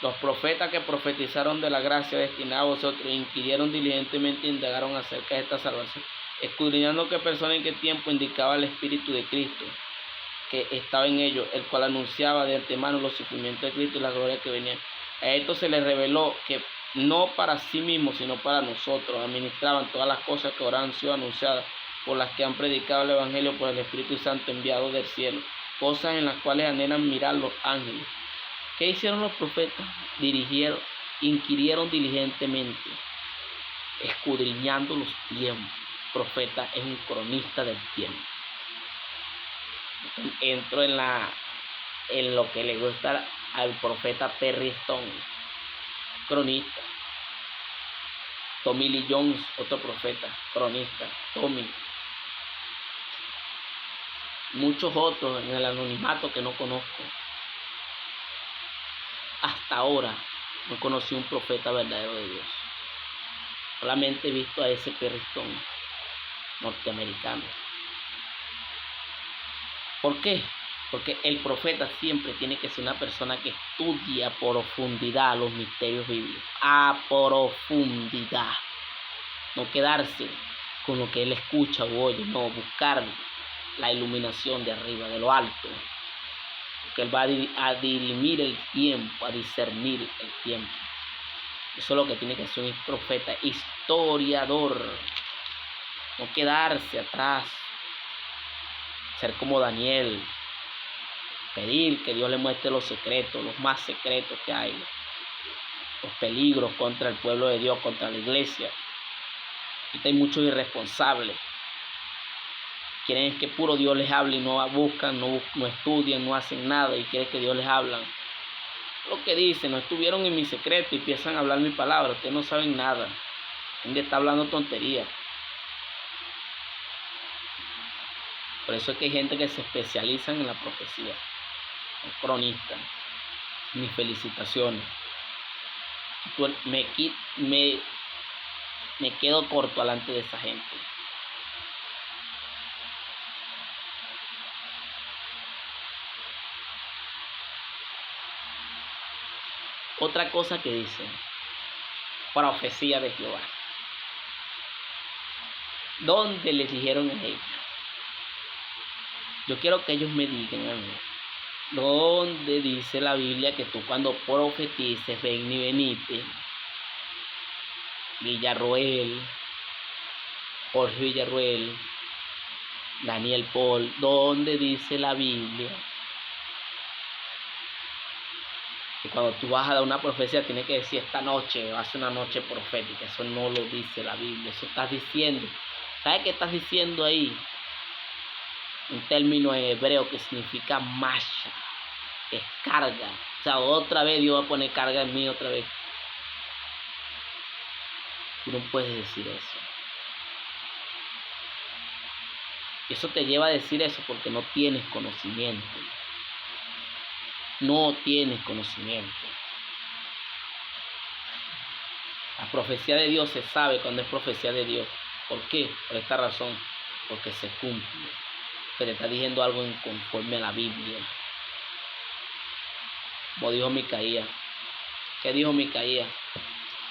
Los profetas que profetizaron de la gracia destinada a vosotros inquirieron diligentemente e indagaron acerca de esta salvación, escudriñando qué persona en qué tiempo indicaba el Espíritu de Cristo que estaba en ellos, el cual anunciaba de antemano los sufrimientos de Cristo y la gloria que venía. A esto se les reveló que no para sí mismos, sino para nosotros, administraban todas las cosas que ahora han sido anunciadas, por las que han predicado el Evangelio por el Espíritu Santo enviado del cielo, cosas en las cuales anhelan mirar los ángeles. ¿Qué hicieron los profetas? Inquirieron diligentemente, escudriñando los tiempos. Profeta es un cronista del tiempo. Entro en lo que le gusta al profeta Perry Stone, cronista. Tommy Lee Jones, otro profeta, cronista. Tommy. Muchos otros en el anonimato que no conozco. Hasta ahora no conocí un profeta verdadero de Dios. Solamente he visto a ese Perry Stone norteamericano. ¿Por qué? Porque el profeta siempre tiene que ser una persona que estudia a profundidad los misterios bíblicos. A profundidad. No quedarse con lo que él escucha o oye. No, buscar la iluminación de arriba, de lo alto. Porque él va a dirimir el tiempo, a discernir el tiempo. Eso es lo que tiene que ser un profeta, historiador. No quedarse atrás. Ser como Daniel, pedir que Dios le muestre los secretos, los más secretos que hay, los peligros contra el pueblo de Dios, contra la iglesia. Ahorita hay muchos irresponsables. Quieren que puro Dios les hable y no buscan, no estudian, no hacen nada y quieren que Dios les hable. Lo que dicen, no estuvieron en mi secreto y empiezan a hablar mi palabra. Ustedes no saben nada. ¿Dónde está hablando tontería? Por eso es que hay gente que se especializa en la profecía, un cronista. Mis felicitaciones. Me quedo corto delante de esa gente. Otra cosa que dicen, profecía de Jehová. ¿Dónde les dijeron a ellos? Yo quiero que ellos me digan a mí, ¿dónde dice la Biblia que tú cuando profetices, ven y venite? Villarroel, Jorge Villarroel, Daniel Paul, ¿dónde dice la Biblia que cuando tú vas a dar una profecía tienes que decir esta noche va a ser una noche profética? Eso no lo dice la Biblia, eso estás diciendo. ¿Sabes qué estás diciendo ahí? Un término en hebreo que significa masha, es carga. O sea, otra vez Dios va a poner carga en mí otra vez. Tú no puedes decir eso. Eso te lleva a decir eso porque no tienes conocimiento. No tienes conocimiento. La profecía de Dios se sabe cuando es profecía de Dios. ¿Por qué? Por esta razón. Porque se cumple. Que te está diciendo algo conforme a la Biblia. Como dijo Micaías. ¿Qué dijo Micaías?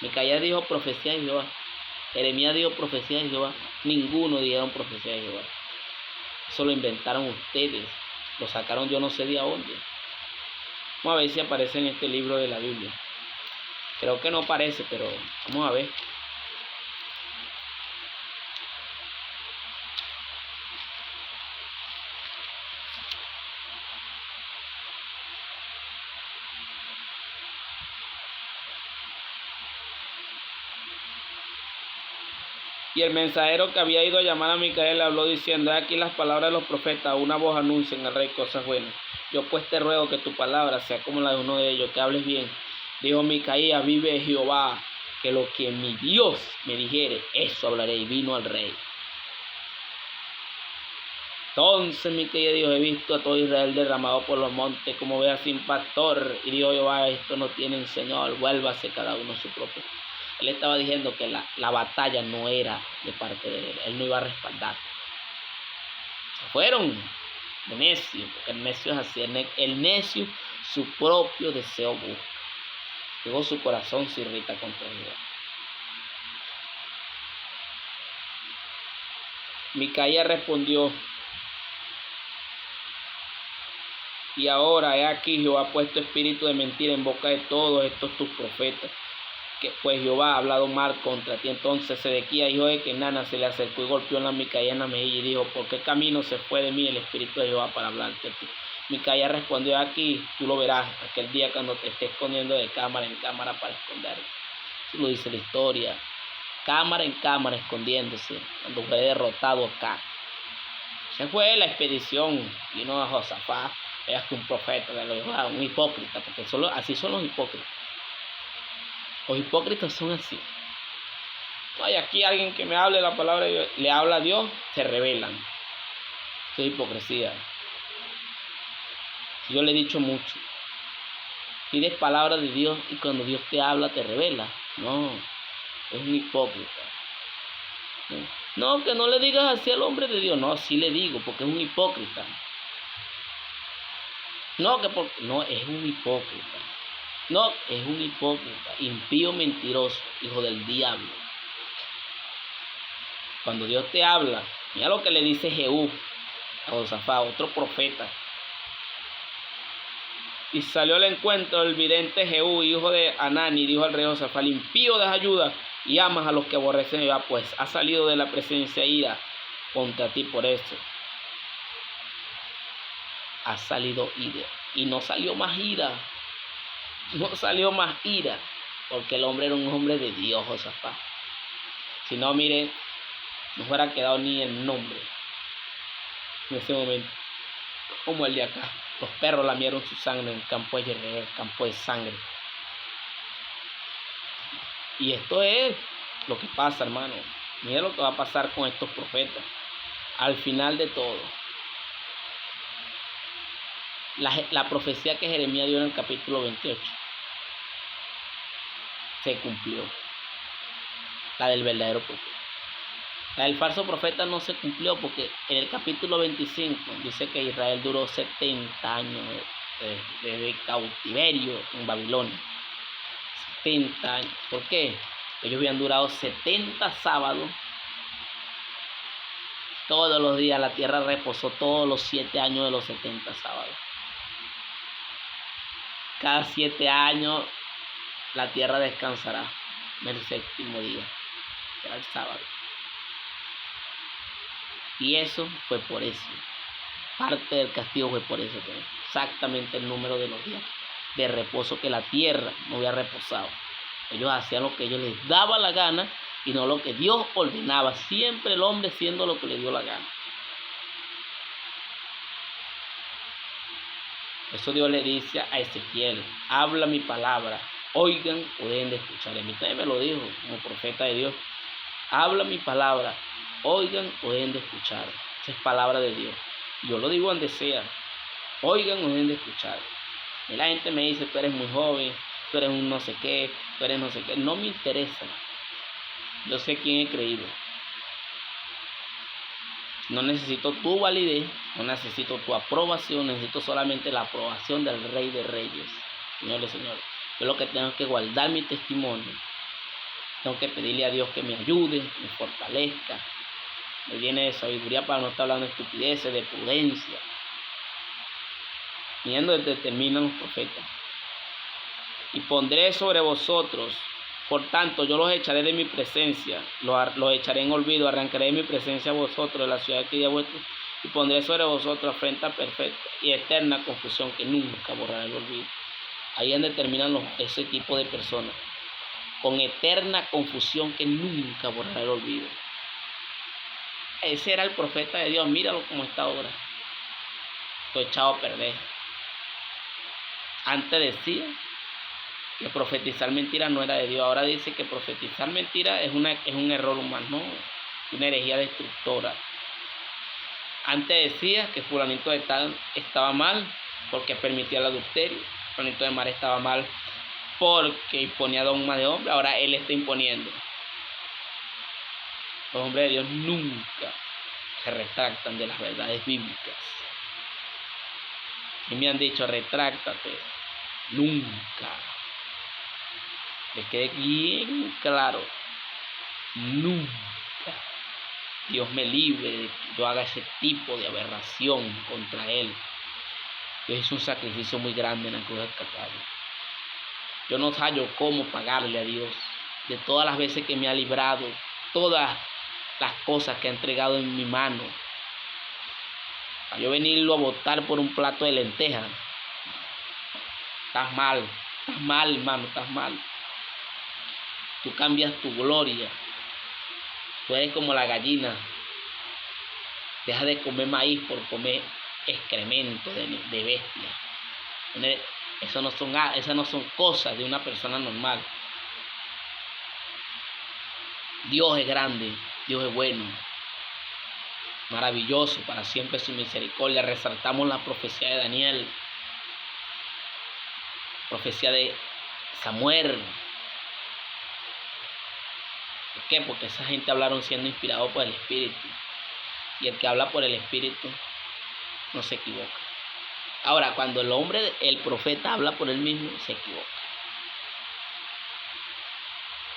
Micaías dijo profecía de Jehová. Jeremías dijo profecía de Jehová. Ninguno dijeron profecía de Jehová. Eso lo inventaron ustedes. Lo sacaron yo no sé de dónde. Vamos a ver si aparece en este libro de la Biblia. Creo que no aparece, pero vamos a ver. Y el mensajero que había ido a llamar a Micaía le habló diciendo: aquí las palabras de los profetas, una voz anuncian al rey cosas buenas. Yo pues te ruego que tu palabra sea como la de uno de ellos, que hables bien. Dijo Micaía: vive Jehová, que lo que mi Dios me dijere, eso hablaré. Y vino al rey. Entonces Micaía dijo: he visto a todo Israel derramado por los montes como vea sin pastor. Y dijo Jehová: esto no tienen señor, vuélvase cada uno a su propio. Él estaba diciendo que la batalla no era de parte de él. Él no iba a respaldar. Se fueron de necio, porque el necio es así. El necio su propio deseo busca. Luego su corazón se irrita contra Jehová. Micaía respondió: y ahora he aquí Jehová ha puesto espíritu de mentira en boca de todos estos tus profetas, que pues Jehová ha hablado mal contra ti. Entonces Sedequías, hijo de Kenana, se le acercó y golpeó a Micaía en la mejilla y dijo: ¿por qué camino se fue de mí el espíritu de Jehová para hablarte a ti? Micaía respondió: aquí tú lo verás aquel día cuando te esté escondiendo de cámara en cámara para esconderte. Eso lo dice la historia. Cámara en cámara escondiéndose cuando fue derrotado acá. Se fue la expedición, vino a Josafat. Es que un profeta de los Jehová, un hipócrita, porque así son los hipócritas. Los hipócritas son así. No hay aquí alguien que me hable la palabra de Dios, le habla a Dios, se rebelan. Esto es hipocresía. Yo le he dicho mucho. Pides palabra de Dios y cuando Dios te habla te revela. No, es un hipócrita. No, que no le digas así al hombre de Dios. No, sí le digo, porque es un hipócrita. No, no, es un hipócrita. No, es un hipócrita, impío, mentiroso, hijo del diablo. Cuando Dios te habla, mira lo que le dice Jehú a Josafat, otro profeta. Y salió al encuentro el vidente Jehú, hijo de Anani, y dijo al rey Josafat: impío, das ayuda y amas a los que aborrecen a Jehová, pues ha salido de la presencia ira contra ti por eso. Ha salido ira. Y no salió más ira. No salió más ira. Porque el hombre era un hombre de Dios, Josafat. Si no, mire, no fuera quedado ni el nombre en ese momento. Como el de acá. Los perros lamieron su sangre en el campo de Jezreel, el campo de sangre. Y esto es lo que pasa, hermano. Mira lo que va a pasar con estos profetas. Al final de todo. La profecía que Jeremías dio en el capítulo 28 se cumplió. La del verdadero profeta. La del falso profeta no se cumplió porque en el capítulo 25 dice que Israel duró 70 años de cautiverio en Babilonia. 70 años. ¿Por qué? Ellos habían durado 70 sábados. Todos los días la tierra reposó todos los 7 años de los 70 sábados. Cada 7 años la tierra descansará en el séptimo día, que era el sábado. Y eso fue por eso. Parte del castigo fue por eso. Exactamente el número de los días de reposo que la tierra no había reposado. Ellos hacían lo que ellos les daba la gana y no lo que Dios ordenaba. Siempre el hombre siendo lo que le dio la gana. Eso Dios le dice a Ezequiel: habla mi palabra, oigan o dejen de escuchar. A mí también me lo dijo como profeta de Dios: habla mi palabra, oigan o dejen de escuchar. Esa es palabra de Dios. Yo lo digo donde sea: oigan o dejen de escuchar. Y la gente me dice: tú eres muy joven, tú eres un no sé qué, tú eres no sé qué. No me interesa. Yo sé quién he creído. No necesito tu validez, no necesito tu aprobación, necesito solamente la aprobación del Rey de Reyes. Señores, señores, yo lo que tengo es que guardar mi testimonio. Tengo que pedirle a Dios que me ayude, me fortalezca, me llene de sabiduría para no estar hablando de estupideces, de prudencia. Miren donde terminan los profetas. Y pondré sobre vosotros, por tanto, yo los echaré de mi presencia, los echaré en olvido, arrancaré de mi presencia a vosotros de la ciudad que ya vuestra, y pondré sobre vosotros afrenta perfecta y eterna confusión que nunca borrará el olvido. Ahí es donde terminan ese tipo de personas, con eterna confusión que nunca borrará el olvido. Ese era el profeta de Dios. Míralo como está ahora. Estoy echado a perder. Antes decía que profetizar mentira no era de Dios. Ahora dice que profetizar mentira es un error humano, una herejía destructora. Antes decía que fulanito de tal estaba mal porque permitía el adulterio. Fulanito de mar estaba mal porque imponía dogma de hombre. Ahora él está imponiendo. Los hombres de Dios nunca se retractan de las verdades bíblicas. Y me han dicho, retráctate. Nunca. Que quede bien claro. Nunca. Dios me libre de que yo haga ese tipo de aberración contra Él. Dios hizo un sacrificio muy grande en la cruz del Calvario. Yo no hallo cómo pagarle a Dios de todas las veces que me ha librado, todas las cosas que ha entregado en mi mano. Para yo venirlo a botar por un plato de lentejas. Estás mal, hermano, estás mal. Tú cambias tu gloria. Tú eres como la gallina. Deja de comer maíz por comer excremento de bestia. Esas no son cosas de una persona normal. Dios es grande, Dios es bueno, maravilloso, para siempre su misericordia. Resaltamos la profecía de Daniel, profecía de Samuel. ¿Por qué? Porque esa gente hablaron siendo inspirados por el Espíritu. Y el que habla por el Espíritu no se equivoca. Ahora, cuando el profeta habla por él mismo, se equivoca.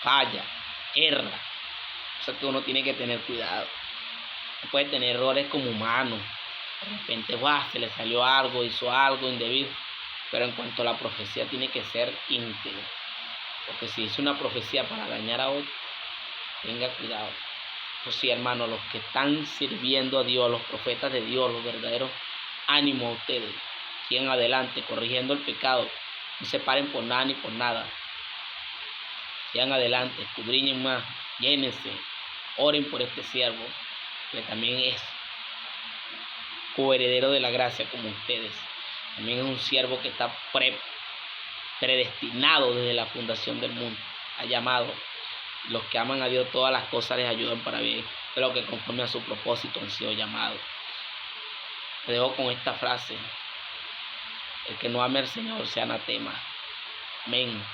Falla, erra. O sea que uno tiene que tener cuidado. No puede tener errores como humano. De repente, se le salió algo, hizo algo indebido. Pero en cuanto a la profecía, tiene que ser íntegro. Porque si es una profecía para dañar a otro, tenga cuidado. Pues sí, hermano, los que están sirviendo a Dios, los profetas de Dios, los verdaderos, ánimo a ustedes. Sigan adelante, corrigiendo el pecado. No se paren por nada ni por nada. Sigan adelante, escudriñen más, llénense, oren por este siervo, que también es coheredero de la gracia como ustedes. También es un siervo que está predestinado desde la fundación del mundo. Ha llamado. Los que aman a Dios, todas las cosas les ayudan para bien, pero que conforme a su propósito han sido llamados. Te dejo con esta frase: el que no ame al Señor sea anatema. Amén.